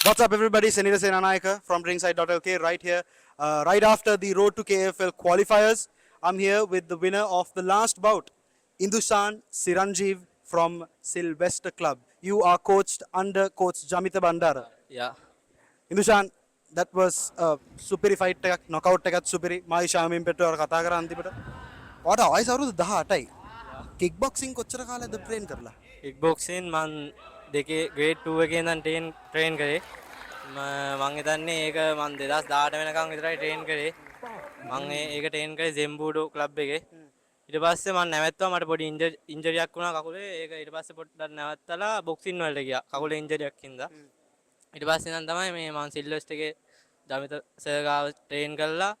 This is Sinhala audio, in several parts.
What's up, everybody? Senira Senanayaka from ringside.lk right here, right after the Road to KFL qualifiers. I'm here with the winner of the last bout, Indushan Siranjeev from Sylvester Club. You are coached under Coach Jamita Bandara. Yeah. Indushan, that was a superi fight එකක් knockout එකක් superi. මායි ශාමීන් පෙට්ටෝ අර කතා කරා අන්තිමට. ඔයාට වයස අවුරුදු 18යි. කික් බොක්සින් කොච්චර කාලයක්ද ට්‍රේන් කරලා? කික් බොක්සින් මං දෙකේ ග්‍රේඩ් 2 එකේ ඉඳන් ට්‍රේන් කරේ. මං හිතන්නේ ඒක මං 2018 වෙනකන් විතරයි ට්‍රේන් කරේ. මං ඒක ට්‍රේන් කරේ ජෙම්බූඩෝ ක්ලබ් එකේ. ඊට පස්සේ මං නැවැත්තුවා මට පොඩි ඉන්ජරියක් වුණා කකුලේ. ඒක ඊට පස්සේ පොඩ්ඩක් නැවත්තලා බොක්සින් වලට ගියා. කකුලේ ඉන්ජරියක් හින්දා. ඊට පස්සේ ඉඳන් තමයි මේ මං සිල්වර්ස්ට් එකේ දමිත සර් ගාව ට්‍රේන් කරලා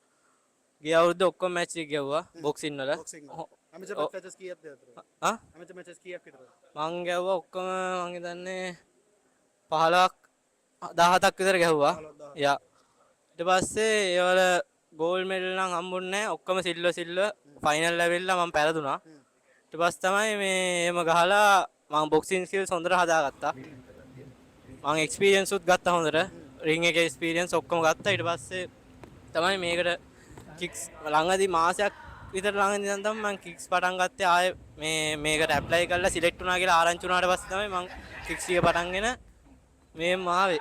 ගිය අවුරුද්ද ඔක්කොම මැච් එක ගැව්වා බොක්සින් වල. amateur matches කීයක්ද අතර? amateur matches කීයක් විතරද? මං ගැව්වා ඔක්කොම මං හිතන්නේ 15ක් 17ක් විතර ගැහුවා. යා. ඊට පස්සේ ඒවල ගෝල්ඩ් මෙඩල් නම් හම්බුන්නේ නැහැ. ඔක්කොම සිල්වර් ෆයිනල් ලැබෙලා මම පෙරදුනා. ඊට පස්සේ තමයි මේ එහෙම ගහලා මම බොක්සින් ස්කිල්ස් හොඳට හදාගත්තා. මම එක්ස්පීරියන්ස් උත් ගත්තා හොඳට. රින් එකේ එක්ස්පීරියන්ස් ඔක්කොම ගත්තා. ඊට පස්සේ තමයි මේකට කික්ස් ළඟදී මාසයක් විතර ළඟදී ඉඳන් තමයි මම කික්ස් පටන් ගත්තේ. ආයේ මේකට ඇප්ලයි කරලා සිලෙක්ට් වුණා කියලා ආරංචි වුණාට පස්සේ තමයි මම කික්ස් ටික පටන්ගෙන මේම ආවේ.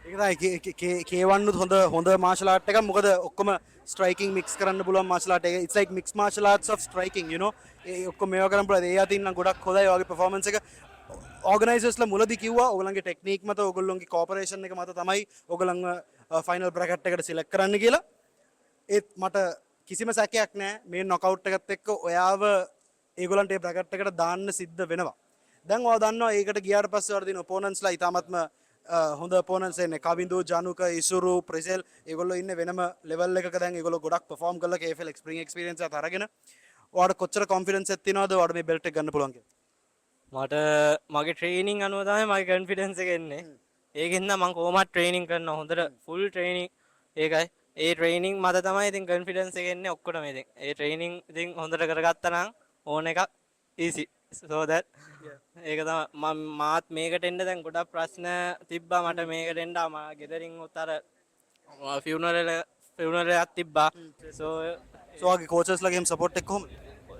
ඒක තමයි K1 උත් හොඳ මාෂල් ආර්ට් එකක්. මොකද ඔක්කොම ස්ට්‍රයිකින් මික්ස් කරන්න පුළුවන් මාෂල් ආර්ට් එක. it's like mixed martial arts of striking, you know. ඒ ඔක්කොම මේවා කරන්න පුළුවන්. ඒ අතින් නම් ගොඩක් හොඳයි ඔයගේ performance එක. ඕගනයිසර්ස්ලා මුලදී කිව්වා ඔයගලන්ගේ ටෙක්නික් මත ඔයගොල්ලෝගේ කෝපරේෂන් එක මත තමයි ඔයගලන්ව ෆයිනල් බ්‍රැකට් එකට සිලෙක්ට් කරන්න කියලා. ඒත් මට කිසිම සැකයක් නැහැ මේ නොකවුට් එකත් එක්ක ඔයාව ඒගොල්ලන්ට ඒ බ්‍රැකට් එකට දාන්න සිද්ධ වෙනවා. දැන් ඔයා දන්නවා ඒකට ගියාට පස්සේ වල දින ඔපෝනන්ට්ස්ලා ඊටාත්ම හොඳ ඔපෝනන්ට්ස් එන්නේ. කවින්දු, ජනුක, ඉසුරු, ප්‍රිසෙල් ඒගොල්ලෝ ඉන්නේ වෙනම ලෙවල් එකක. දැන් ඒගොල්ලෝ ගොඩක් perform කරලා KFL එක්ස්පීරියන්ස් එකත් අරගෙන ඔයාට කොච්චර කොන්ෆිඩන්ස් එකක් තියෙනවද ඔයාට මේ බෙල්ට් එක ගන්න පුළුවන් කියලා? මට මගේ ට්‍රේනින් අනුව තමයි මගේ කොන්ෆිඩන්ස් එක එන්නේ. ඒකෙන් නම් මම කොහොමද ට්‍රේනින් කරනවා හොඳට ෆුල් ට්‍රේනින්. ඒකයි. ඒ ට්‍රේනින් මත තමයි ඉතින් කොන්ෆිඩන්ස් එක එන්නේ ඔක්කොටම ඉතින්. ඒ ට්‍රේනින් ඉතින් හොඳට කරගත්තා නම් ඕන එකක් easy. so that ඒක තමයි මාත් මේකට එන්න දැන් ගොඩක් ප්‍රශ්න තිබ්බා මට මේකට එන්න. මම ගෙදරින් උතර ෆියුනරල් එකක් තිබ්බා. so ඔයාගේ කෝචර්ස්ලාගේ සපෝට් එක කොහොමද?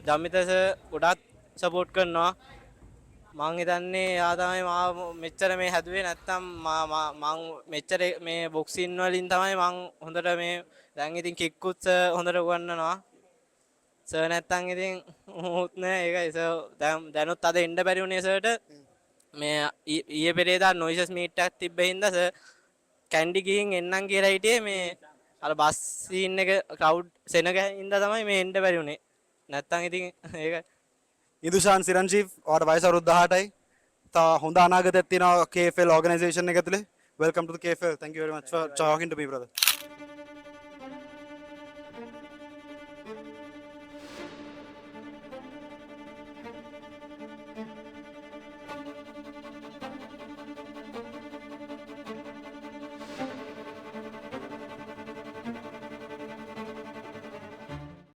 ජමිත සර් ගොඩක් සපෝට් කරනවා. මං හිතන්නේ එයා තමයි මාව මෙච්චර මේ හැදුවේ. නැත්තම් මං මෙච්චර මේ බොක්සින් වලින් තමයි මං හොඳට මේ දැන් ඉතින් කික්කුත් හොඳට උගන්වනවා. සර් නැත්තම් ඉතින් උත් නෑ. ඒකයි සර් දැනුත් අද එන්න බැරි වුණේ සර්ට. මේ ඊයේ පෙරේදා නොයිසස් මීට් එකක් තිබ්බ හින්දා සර් කැන්ඩි ගිහින් එන්නම් කියලා හිටියේ. මේ අර බස් සීන් එක ක්‍රවුඩ් සෙනග හින්දා තමයි මේ එන්න බැරි වුණේ. නැත්තම් ඉතින් ඒකයි. ඉදුෂාන් සිරංජීව් ඔයාට වයස අවුරුදු 18යි. තා හොඳ අනාගතයක් තියෙනවා KFL organization එක ඇතුලේ. welcome to the KFL. thank you very much for talking to me, brother.